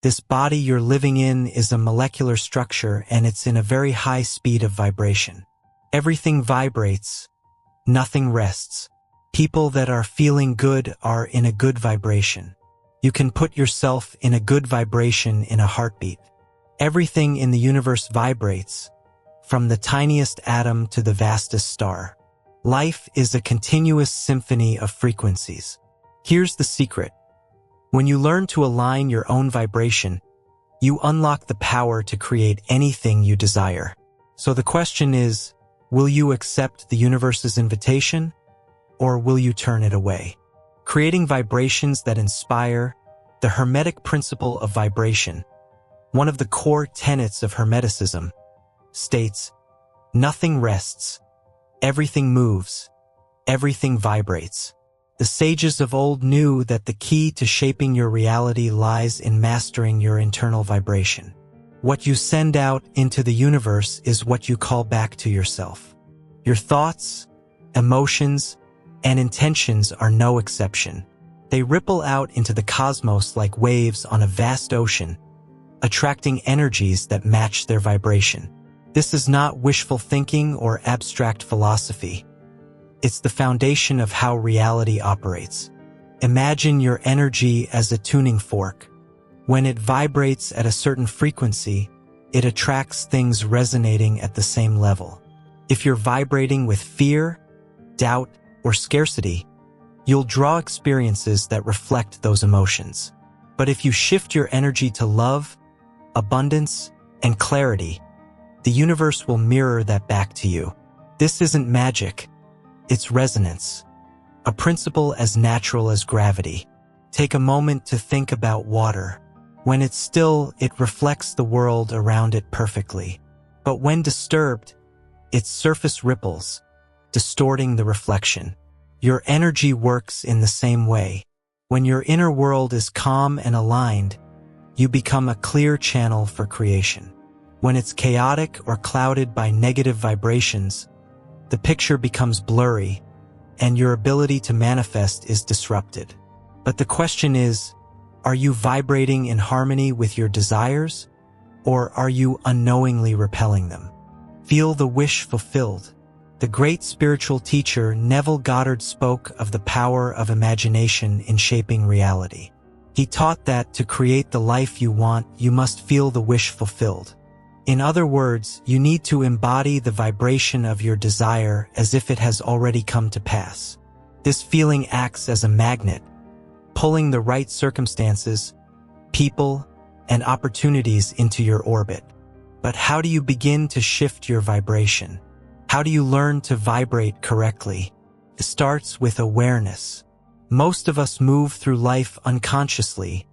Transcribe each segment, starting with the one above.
This body you're living in is a molecular structure, and it's in a very high speed of vibration. Everything vibrates. Nothing rests. People that are feeling good are in a good vibration. You can put yourself in a good vibration in a heartbeat. Everything in the universe vibrates, from the tiniest atom to the vastest star. Life is a continuous symphony of frequencies. Here's the secret. When you learn to align your own vibration, you unlock the power to create anything you desire. So the question is, will you accept the universe's invitation, or will you turn it away? Creating vibrations that inspire, the Hermetic principle of vibration, one of the core tenets of Hermeticism, states, nothing rests, everything moves, everything vibrates. The sages of old knew that the key to shaping your reality lies in mastering your internal vibration. What you send out into the universe is what you call back to yourself. Your thoughts, emotions, and intentions are no exception. They ripple out into the cosmos like waves on a vast ocean, attracting energies that match their vibration. This is not wishful thinking or abstract philosophy. It's the foundation of how reality operates. Imagine your energy as a tuning fork. When it vibrates at a certain frequency, it attracts things resonating at the same level. If you're vibrating with fear, doubt, or scarcity, you'll draw experiences that reflect those emotions. But if you shift your energy to love, abundance, and clarity, the universe will mirror that back to you. This isn't magic. It's resonance, a principle as natural as gravity. Take a moment to think about water. When it's still, it reflects the world around it perfectly. But when disturbed, its surface ripples, distorting the reflection. Your energy works in the same way. When your inner world is calm and aligned, you become a clear channel for creation. When it's chaotic or clouded by negative vibrations, the picture becomes blurry, and your ability to manifest is disrupted. But the question is, are you vibrating in harmony with your desires, or are you unknowingly repelling them? Feel the wish fulfilled. The great spiritual teacher Neville Goddard spoke of the power of imagination in shaping reality. He taught that to create the life you want, you must feel the wish fulfilled. In other words, you need to embody the vibration of your desire as if it has already come to pass. This feeling acts as a magnet, pulling the right circumstances, people, and opportunities into your orbit. But how do you begin to shift your vibration? How do you learn to vibrate correctly? It starts with awareness. Most of us move through life unconsciously,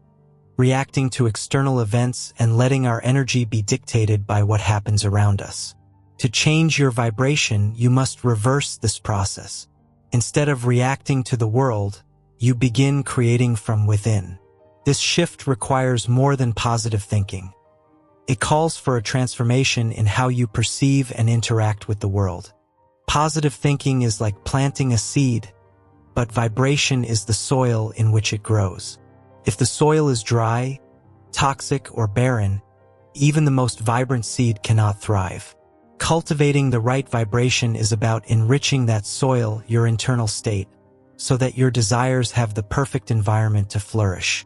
reacting to external events and letting our energy be dictated by what happens around us. To change your vibration, you must reverse this process. Instead of reacting to the world, you begin creating from within. This shift requires more than positive thinking. It calls for a transformation in how you perceive and interact with the world. Positive thinking is like planting a seed, but vibration is the soil in which it grows. If the soil is dry, toxic, or barren, even the most vibrant seed cannot thrive. Cultivating the right vibration is about enriching that soil, your internal state, so that your desires have the perfect environment to flourish.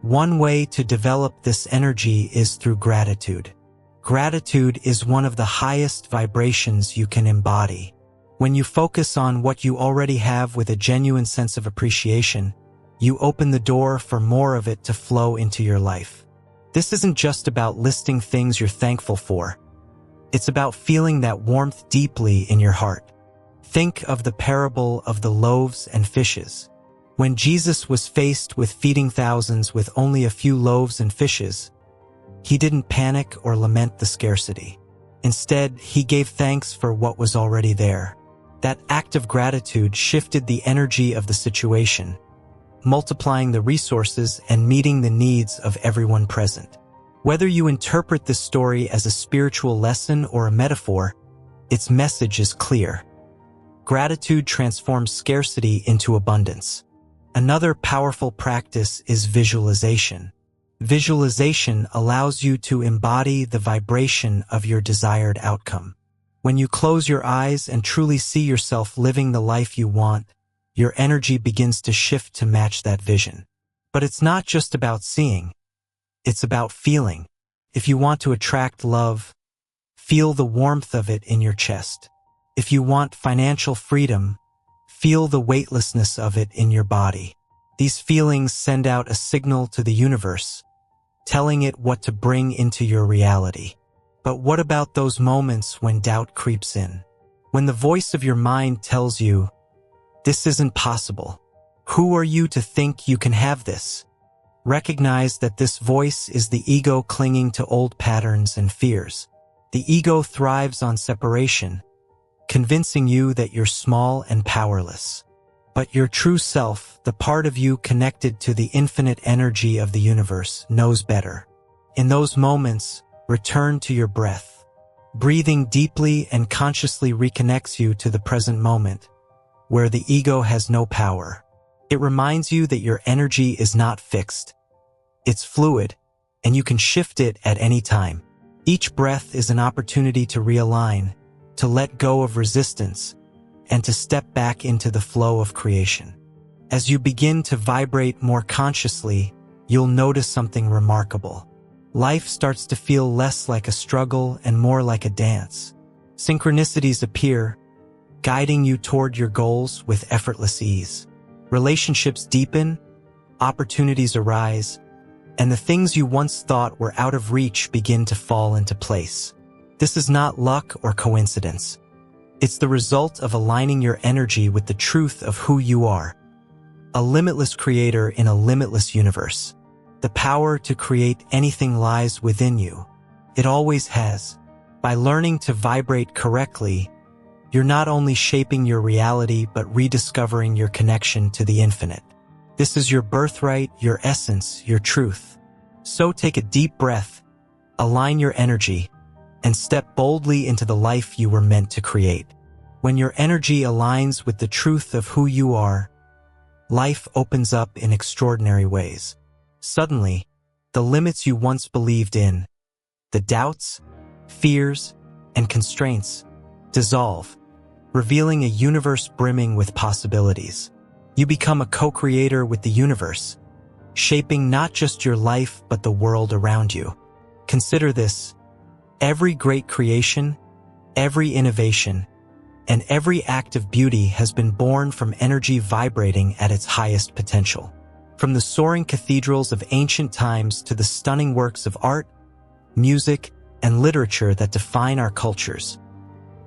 One way to develop this energy is through gratitude. Gratitude is one of the highest vibrations you can embody. When you focus on what you already have with a genuine sense of appreciation, you open the door for more of it to flow into your life. This isn't just about listing things you're thankful for. It's about feeling that warmth deeply in your heart. Think of the parable of the loaves and fishes. When Jesus was faced with feeding thousands with only a few loaves and fishes, he didn't panic or lament the scarcity. Instead, he gave thanks for what was already there. That act of gratitude shifted the energy of the situation, multiplying the resources and meeting the needs of everyone present. Whether you interpret this story as a spiritual lesson or a metaphor, its message is clear. Gratitude transforms scarcity into abundance. Another powerful practice is visualization. Visualization allows you to embody the vibration of your desired outcome. When you close your eyes and truly see yourself living the life you want, your energy begins to shift to match that vision. But it's not just about seeing. It's about feeling. If you want to attract love, feel the warmth of it in your chest. If you want financial freedom, feel the weightlessness of it in your body. These feelings send out a signal to the universe, telling it what to bring into your reality. But what about those moments when doubt creeps in? When the voice of your mind tells you, "This isn't possible. Who are you to think you can have this?" Recognize that this voice is the ego clinging to old patterns and fears. The ego thrives on separation, convincing you that you're small and powerless. But your true self, the part of you connected to the infinite energy of the universe, knows better. In those moments, return to your breath. Breathing deeply and consciously reconnects you to the present moment, where the ego has no power. It reminds you that your energy is not fixed. It's fluid, and you can shift it at any time. Each breath is an opportunity to realign, to let go of resistance, and to step back into the flow of creation. As you begin to vibrate more consciously, you'll notice something remarkable. Life starts to feel less like a struggle and more like a dance. Synchronicities appear, guiding you toward your goals with effortless ease. Relationships deepen, opportunities arise, and the things you once thought were out of reach begin to fall into place. This is not luck or coincidence. It's the result of aligning your energy with the truth of who you are. A limitless creator in a limitless universe. The power to create anything lies within you. It always has. By learning to vibrate correctly, you're not only shaping your reality but rediscovering your connection to the infinite. This is your birthright, your essence, your truth. So take a deep breath, align your energy, and step boldly into the life you were meant to create. When your energy aligns with the truth of who you are, life opens up in extraordinary ways. Suddenly, the limits you once believed in, the doubts, fears, and constraints, dissolve, revealing a universe brimming with possibilities. You become a co-creator with the universe, shaping not just your life but the world around you. Consider this: every great creation, every innovation, and every act of beauty has been born from energy vibrating at its highest potential. From the soaring cathedrals of ancient times to the stunning works of art, music, and literature that define our cultures,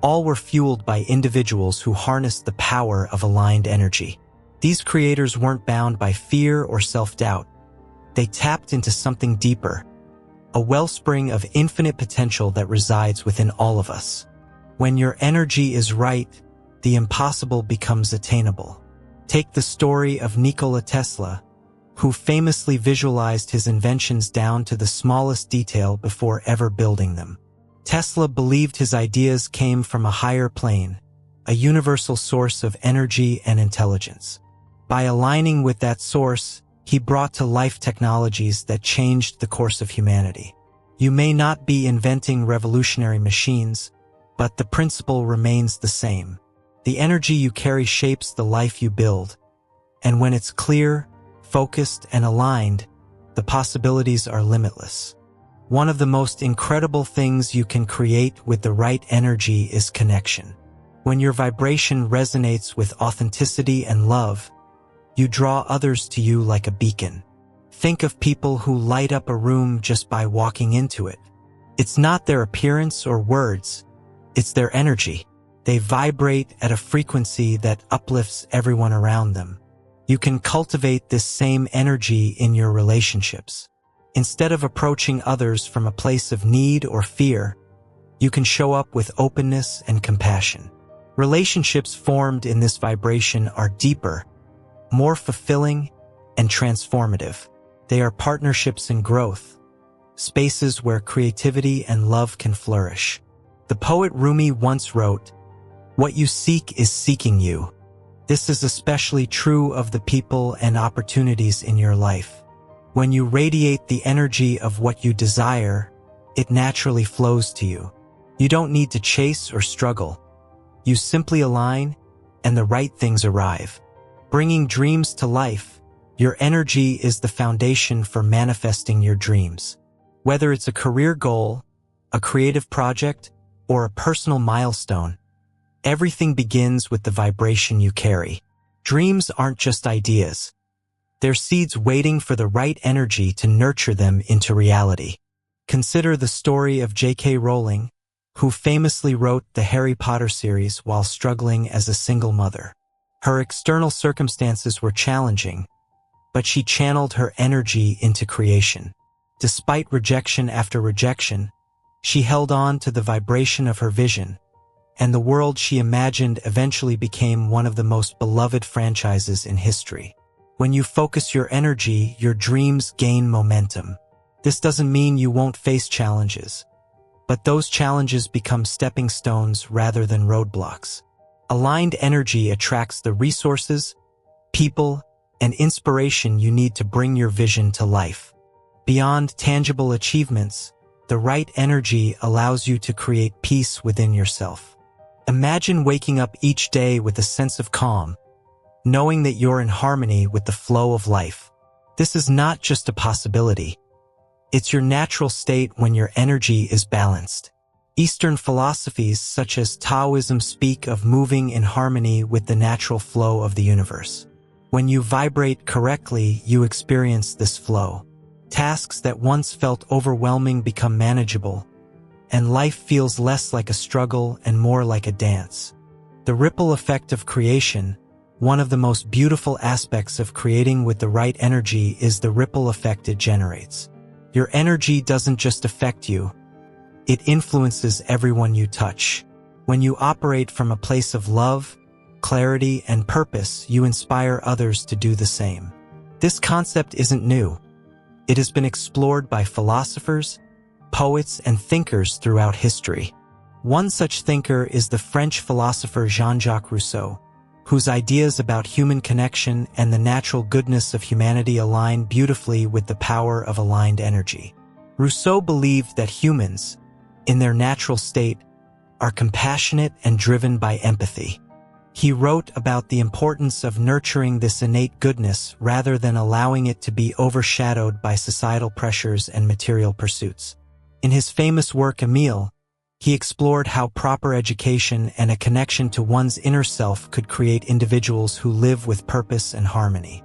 all were fueled by individuals who harnessed the power of aligned energy. These creators weren't bound by fear or self-doubt. They tapped into something deeper, a wellspring of infinite potential that resides within all of us. When your energy is right, the impossible becomes attainable. Take the story of Nikola Tesla, who famously visualized his inventions down to the smallest detail before ever building them. Tesla believed his ideas came from a higher plane, a universal source of energy and intelligence. By aligning with that source, he brought to life technologies that changed the course of humanity. You may not be inventing revolutionary machines, but the principle remains the same. The energy you carry shapes the life you build, and when it's clear, focused, and aligned, the possibilities are limitless. One of the most incredible things you can create with the right energy is connection. When your vibration resonates with authenticity and love, you draw others to you like a beacon. Think of people who light up a room just by walking into it. It's not their appearance or words, it's their energy. They vibrate at a frequency that uplifts everyone around them. You can cultivate this same energy in your relationships. Instead of approaching others from a place of need or fear, you can show up with openness and compassion. Relationships formed in this vibration are deeper, more fulfilling, and transformative. They are partnerships in growth, spaces where creativity and love can flourish. The poet Rumi once wrote, "What you seek is seeking you." This is especially true of the people and opportunities in your life. When you radiate the energy of what you desire, it naturally flows to you. You don't need to chase or struggle. You simply align, and the right things arrive. Bringing dreams to life, your energy is the foundation for manifesting your dreams. Whether it's a career goal, a creative project, or a personal milestone, everything begins with the vibration you carry. Dreams aren't just ideas. They're seeds waiting for the right energy to nurture them into reality. Consider the story of J.K. Rowling, who famously wrote the Harry Potter series while struggling as a single mother. Her external circumstances were challenging, but she channeled her energy into creation. Despite rejection after rejection, she held on to the vibration of her vision, and the world she imagined eventually became one of the most beloved franchises in history. When you focus your energy, your dreams gain momentum. This doesn't mean you won't face challenges, but those challenges become stepping stones rather than roadblocks. Aligned energy attracts the resources, people, and inspiration you need to bring your vision to life. Beyond tangible achievements, the right energy allows you to create peace within yourself. Imagine waking up each day with a sense of calm, knowing that you're in harmony with the flow of life. This is not just a possibility. It's your natural state when your energy is balanced. Eastern philosophies such as Taoism speak of moving in harmony with the natural flow of the universe. When you vibrate correctly, you experience this flow. Tasks that once felt overwhelming become manageable, and life feels less like a struggle and more like a dance. The ripple effect of creation, one of the most beautiful aspects of creating with the right energy, is the ripple effect it generates. Your energy doesn't just affect you, it influences everyone you touch. When you operate from a place of love, clarity, and purpose, you inspire others to do the same. This concept isn't new. It has been explored by philosophers, poets, and thinkers throughout history. One such thinker is the French philosopher Jean-Jacques Rousseau, whose ideas about human connection and the natural goodness of humanity align beautifully with the power of aligned energy. Rousseau believed that humans, in their natural state, are compassionate and driven by empathy. He wrote about the importance of nurturing this innate goodness rather than allowing it to be overshadowed by societal pressures and material pursuits. In his famous work Emile, he explored how proper education and a connection to one's inner self could create individuals who live with purpose and harmony.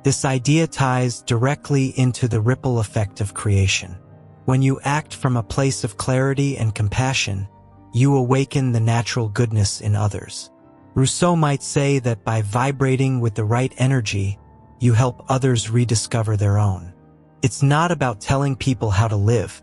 This idea ties directly into the ripple effect of creation. When you act from a place of clarity and compassion, you awaken the natural goodness in others. Rousseau might say that by vibrating with the right energy, you help others rediscover their own. It's not about telling people how to live.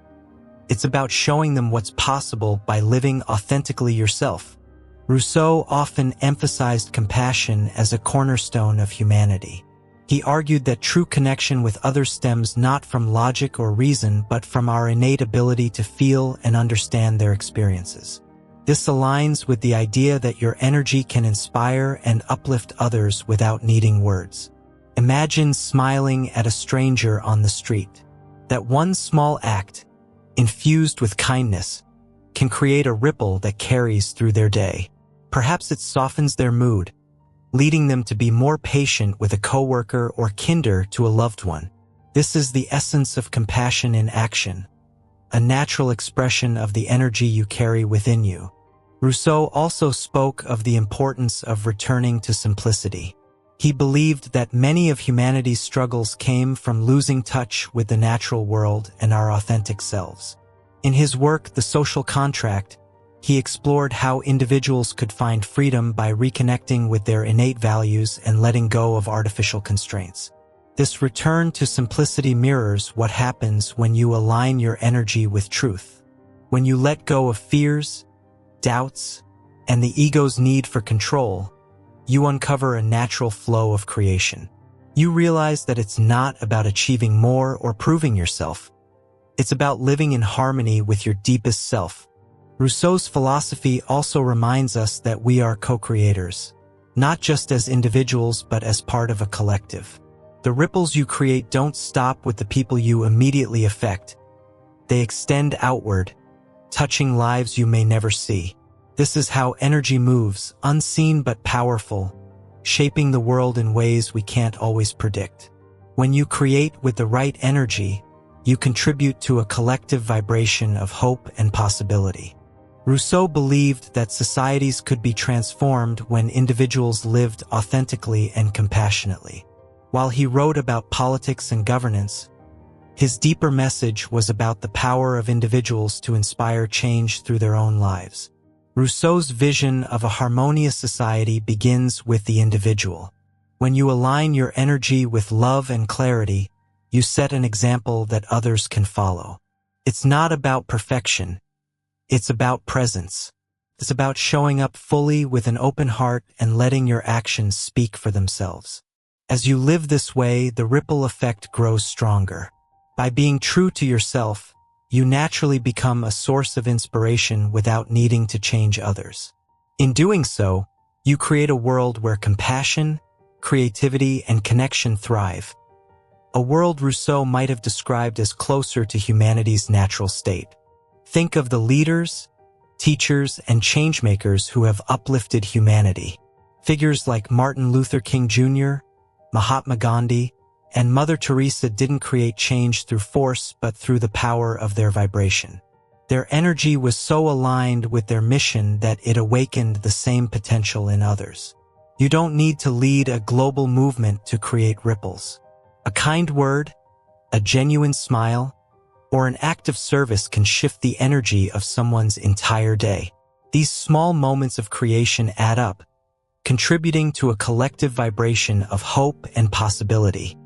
It's about showing them what's possible by living authentically yourself. Rousseau often emphasized compassion as a cornerstone of humanity. He argued that true connection with others stems not from logic or reason, but from our innate ability to feel and understand their experiences. This aligns with the idea that your energy can inspire and uplift others without needing words. Imagine smiling at a stranger on the street. That one small act, infused with kindness, can create a ripple that carries through their day. Perhaps it softens their mood, leading them to be more patient with a coworker or kinder to a loved one. This is the essence of compassion in action, a natural expression of the energy you carry within you. Rousseau also spoke of the importance of returning to simplicity. He believed that many of humanity's struggles came from losing touch with the natural world and our authentic selves. In his work, The Social Contract, he explored how individuals could find freedom by reconnecting with their innate values and letting go of artificial constraints. This return to simplicity mirrors what happens when you align your energy with truth. When you let go of fears, doubts, and the ego's need for control, you uncover a natural flow of creation. You realize that it's not about achieving more or proving yourself. It's about living in harmony with your deepest self. Rousseau's philosophy also reminds us that we are co-creators, not just as individuals but as part of a collective. The ripples you create don't stop with the people you immediately affect. They extend outward, touching lives you may never see. This is how energy moves, unseen but powerful, shaping the world in ways we can't always predict. When you create with the right energy, you contribute to a collective vibration of hope and possibility. Rousseau believed that societies could be transformed when individuals lived authentically and compassionately. While he wrote about politics and governance, his deeper message was about the power of individuals to inspire change through their own lives. Rousseau's vision of a harmonious society begins with the individual. When you align your energy with love and clarity, you set an example that others can follow. It's not about perfection. It's about presence. It's about showing up fully with an open heart and letting your actions speak for themselves. As you live this way, the ripple effect grows stronger. By being true to yourself, you naturally become a source of inspiration without needing to change others. In doing so, you create a world where compassion, creativity, and connection thrive. A world Rousseau might have described as closer to humanity's natural state. Think of the leaders, teachers, and changemakers who have uplifted humanity. Figures like Martin Luther King Jr., Mahatma Gandhi, and Mother Teresa didn't create change through force but through the power of their vibration. Their energy was so aligned with their mission that it awakened the same potential in others. You don't need to lead a global movement to create ripples. A kind word, a genuine smile, or an act of service can shift the energy of someone's entire day. These small moments of creation add up, contributing to a collective vibration of hope and possibility.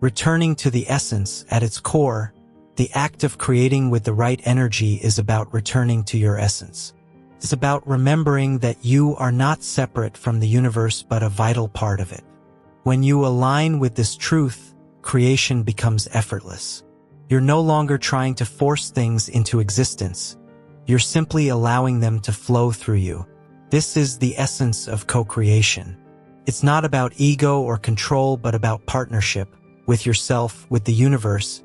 Returning to the essence at its core, the act of creating with the right energy is about returning to your essence. It's about remembering that you are not separate from the universe but a vital part of it. When you align with this truth, creation becomes effortless. You're no longer trying to force things into existence. You're simply allowing them to flow through you. This is the essence of co-creation. It's not about ego or control but about partnership with yourself, with the universe,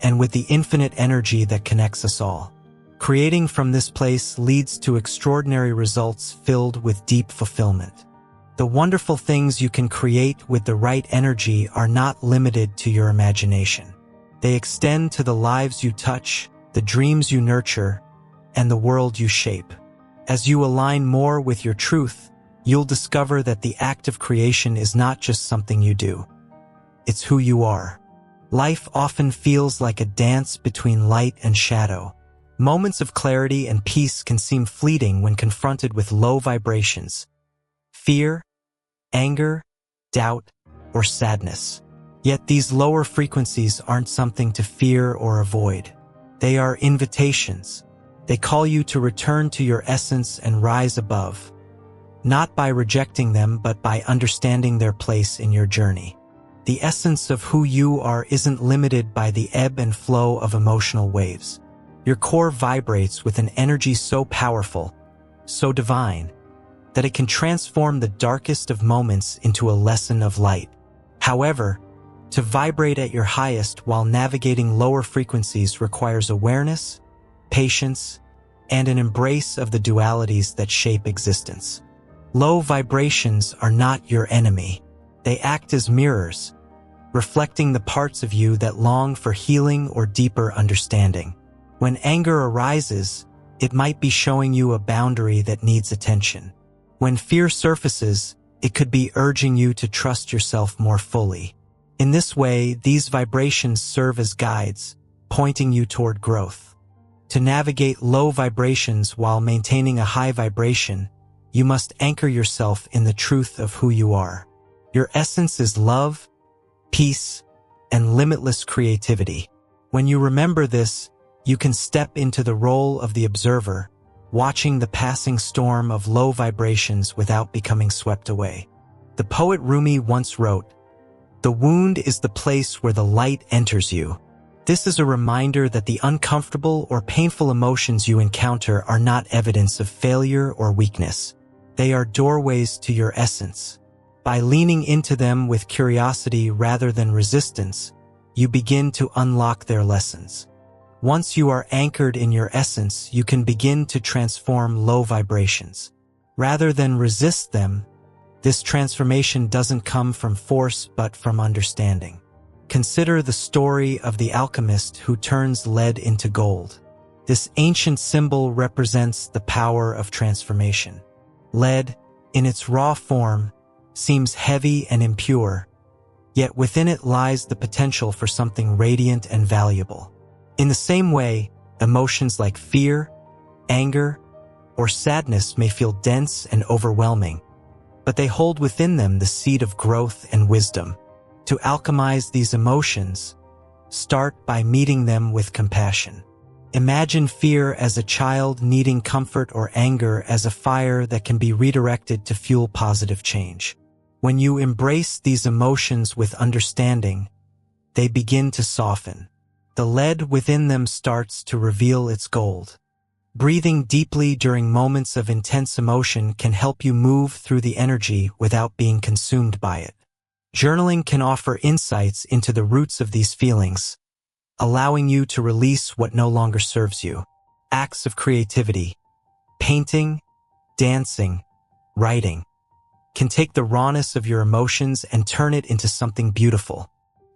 and with the infinite energy that connects us all. Creating from this place leads to extraordinary results filled with deep fulfillment. The wonderful things you can create with the right energy are not limited to your imagination. They extend to the lives you touch, the dreams you nurture, and the world you shape. As you align more with your truth, you'll discover that the act of creation is not just something you do. It's who you are. Life often feels like a dance between light and shadow. Moments of clarity and peace can seem fleeting when confronted with low vibrations. Fear, anger, doubt, or sadness. Yet these lower frequencies aren't something to fear or avoid. They are invitations. They call you to return to your essence and rise above, not by rejecting them but by understanding their place in your journey. The essence of who you are isn't limited by the ebb and flow of emotional waves. Your core vibrates with an energy so powerful, so divine, that it can transform the darkest of moments into a lesson of light. However, to vibrate at your highest while navigating lower frequencies requires awareness, patience, and an embrace of the dualities that shape existence. Low vibrations are not your enemy. They act as mirrors, reflecting the parts of you that long for healing or deeper understanding. When anger arises, it might be showing you a boundary that needs attention. When fear surfaces, it could be urging you to trust yourself more fully. In this way, these vibrations serve as guides, pointing you toward growth. To navigate low vibrations while maintaining a high vibration, you must anchor yourself in the truth of who you are. Your essence is love, peace, and limitless creativity. When you remember this, you can step into the role of the observer, watching the passing storm of low vibrations without becoming swept away. The poet Rumi once wrote, "The wound is the place where the light enters you." This is a reminder that the uncomfortable or painful emotions you encounter are not evidence of failure or weakness. They are doorways to your essence. By leaning into them with curiosity rather than resistance, you begin to unlock their lessons. Once you are anchored in your essence, you can begin to transform low vibrations. Rather than resist them, this transformation doesn't come from force but from understanding. Consider the story of the alchemist who turns lead into gold. This ancient symbol represents the power of transformation. Lead, in its raw form, seems heavy and impure, yet within it lies the potential for something radiant and valuable. In the same way, emotions like fear, anger, or sadness may feel dense and overwhelming, but they hold within them the seed of growth and wisdom. To alchemize these emotions, start by meeting them with compassion. Imagine fear as a child needing comfort or anger as a fire that can be redirected to fuel positive change. When you embrace these emotions with understanding, they begin to soften. The lead within them starts to reveal its gold. Breathing deeply during moments of intense emotion can help you move through the energy without being consumed by it. Journaling can offer insights into the roots of these feelings, allowing you to release what no longer serves you. Acts of creativity, painting, dancing, writing, can take the rawness of your emotions and turn it into something beautiful.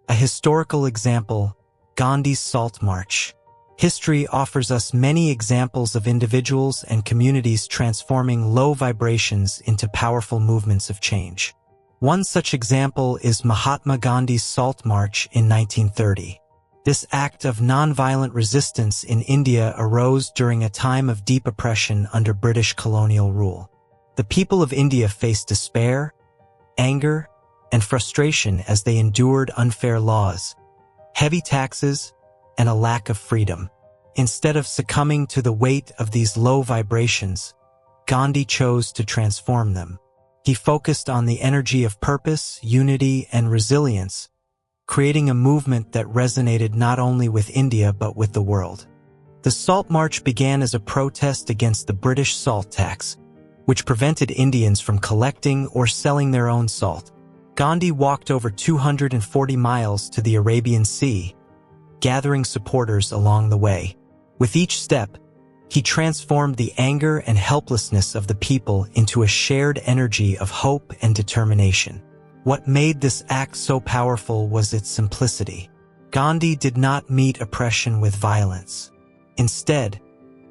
A historical example, Gandhi's Salt March. History offers us many examples of individuals and communities transforming low vibrations into powerful movements of change. One such example is Mahatma Gandhi's Salt March in 1930. This act of nonviolent resistance in India arose during a time of deep oppression under British colonial rule. The people of India faced despair, anger, and frustration as they endured unfair laws, heavy taxes, and a lack of freedom. Instead of succumbing to the weight of these low vibrations, Gandhi chose to transform them. He focused on the energy of purpose, unity, and resilience, creating a movement that resonated not only with India but with the world. The Salt March began as a protest against the British salt tax, which prevented Indians from collecting or selling their own salt. Gandhi walked over 240 miles to the Arabian Sea, gathering supporters along the way. With each step, he transformed the anger and helplessness of the people into a shared energy of hope and determination. What made this act so powerful was its simplicity. Gandhi did not meet oppression with violence. Instead,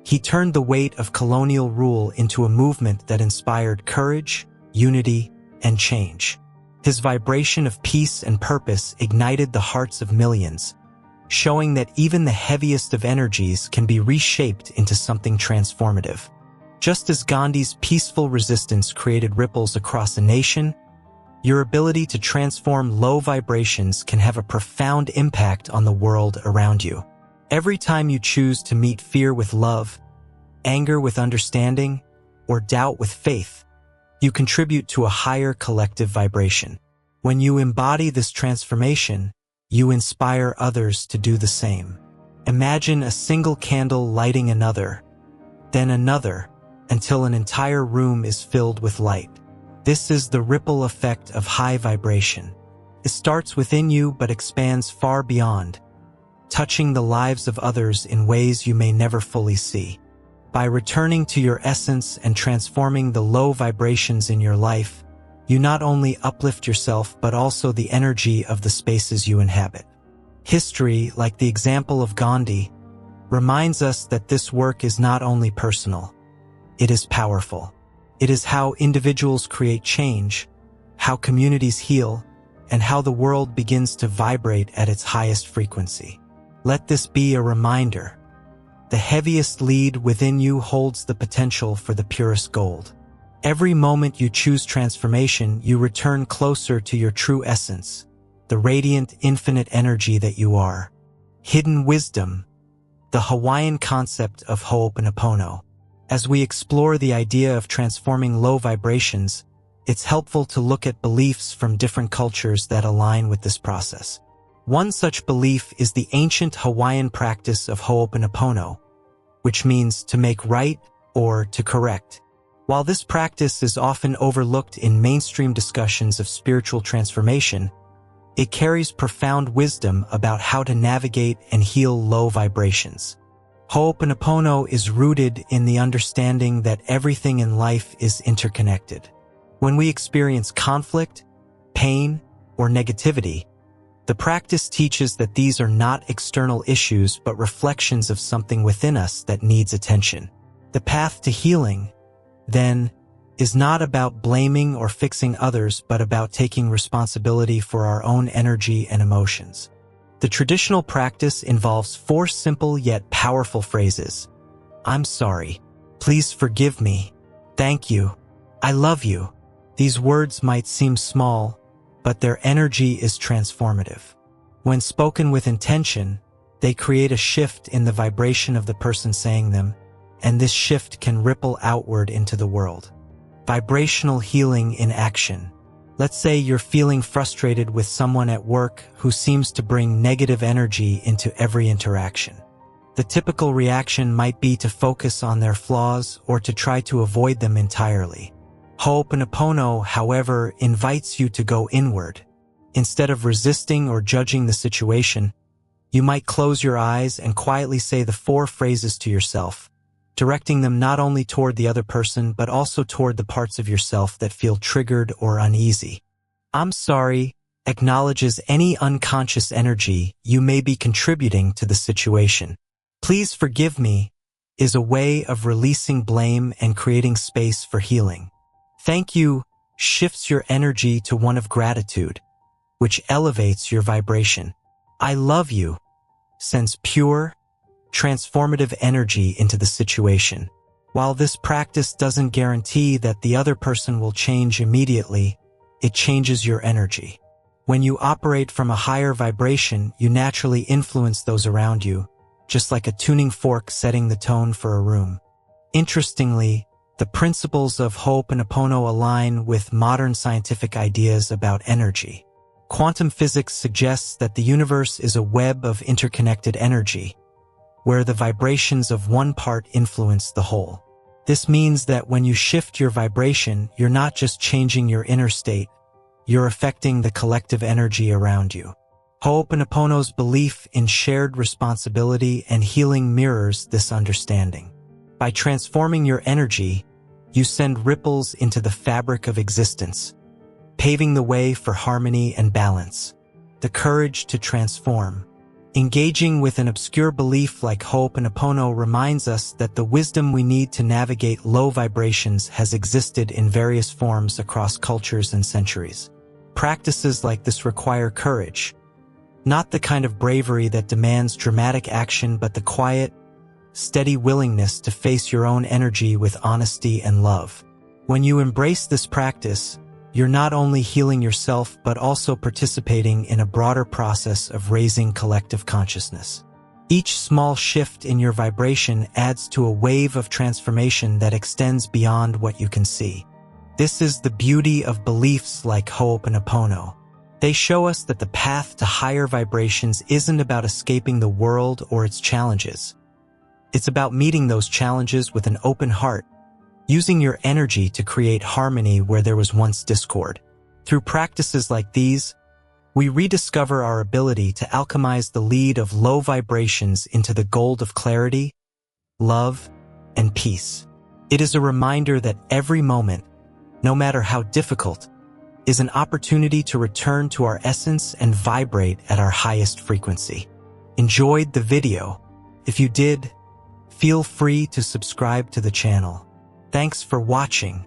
he turned the weight of colonial rule into a movement that inspired courage, unity, and change. His vibration of peace and purpose ignited the hearts of millions, showing that even the heaviest of energies can be reshaped into something transformative. Just as Gandhi's peaceful resistance created ripples across a nation, your ability to transform low vibrations can have a profound impact on the world around you. Every time you choose to meet fear with love, anger with understanding, or doubt with faith, you contribute to a higher collective vibration. When you embody this transformation, you inspire others to do the same. Imagine a single candle lighting another, then another, until an entire room is filled with light. This is the ripple effect of high vibration. It starts within you but expands far beyond, touching the lives of others in ways you may never fully see. By returning to your essence and transforming the low vibrations in your life, you not only uplift yourself but also the energy of the spaces you inhabit. History, like the example of Gandhi, reminds us that this work is not only personal, it is powerful. It is how individuals create change, how communities heal, and how the world begins to vibrate at its highest frequency. Let this be a reminder. The heaviest lead within you holds the potential for the purest gold. Every moment you choose transformation, you return closer to your true essence, the radiant, infinite energy that you are. Hidden wisdom, the Hawaiian concept of Ho'oponopono. As we explore the idea of transforming low vibrations, it's helpful to look at beliefs from different cultures that align with this process. One such belief is the ancient Hawaiian practice of Ho'oponopono, which means to make right or to correct. While this practice is often overlooked in mainstream discussions of spiritual transformation, it carries profound wisdom about how to navigate and heal low vibrations. Ho'oponopono is rooted in the understanding that everything in life is interconnected. When we experience conflict, pain, or negativity, the practice teaches that these are not external issues but reflections of something within us that needs attention. The path to healing, then, is not about blaming or fixing others but about taking responsibility for our own energy and emotions. The traditional practice involves 4 simple yet powerful phrases. I'm sorry. Please forgive me. Thank you. I love you. These words might seem small, but their energy is transformative. When spoken with intention, they create a shift in the vibration of the person saying them, and this shift can ripple outward into the world. Vibrational healing in action. Let's say you're feeling frustrated with someone at work who seems to bring negative energy into every interaction. The typical reaction might be to focus on their flaws or to try to avoid them entirely. Ho'oponopono, however, invites you to go inward. Instead of resisting or judging the situation, you might close your eyes and quietly say the 4 phrases to yourself, directing them not only toward the other person but also toward the parts of yourself that feel triggered or uneasy. I'm sorry acknowledges any unconscious energy you may be contributing to the situation. Please forgive me is a way of releasing blame and creating space for healing. Thank you shifts your energy to one of gratitude, which elevates your vibration. I love you sends pure, transformative energy into the situation. While this practice doesn't guarantee that the other person will change immediately, it changes your energy. When you operate from a higher vibration, you naturally influence those around you, just like a tuning fork setting the tone for a room. Interestingly, the principles of Ho'oponopono align with modern scientific ideas about energy. Quantum physics suggests that the universe is a web of interconnected energy, where the vibrations of one part influence the whole. This means that when you shift your vibration, you're not just changing your inner state, you're affecting the collective energy around you. Ho'oponopono's belief in shared responsibility and healing mirrors this understanding. By transforming your energy, you send ripples into the fabric of existence, paving the way for harmony and balance. The courage to transform. Engaging with an obscure belief like Ho'oponopono reminds us that the wisdom we need to navigate low vibrations has existed in various forms across cultures and centuries. Practices like this require courage, not the kind of bravery that demands dramatic action, but the quiet, steady willingness to face your own energy with honesty and love. When you embrace this practice, you're not only healing yourself but also participating in a broader process of raising collective consciousness. Each small shift in your vibration adds to a wave of transformation that extends beyond what you can see. This is the beauty of beliefs like Ho'oponopono. They show us that the path to higher vibrations isn't about escaping the world or its challenges. It's about meeting those challenges with an open heart, using your energy to create harmony where there was once discord. Through practices like these, we rediscover our ability to alchemize the lead of low vibrations into the gold of clarity, love, and peace. It is a reminder that every moment, no matter how difficult, is an opportunity to return to our essence and vibrate at our highest frequency. Enjoyed the video? If you did, feel free to subscribe to the channel. Thanks for watching.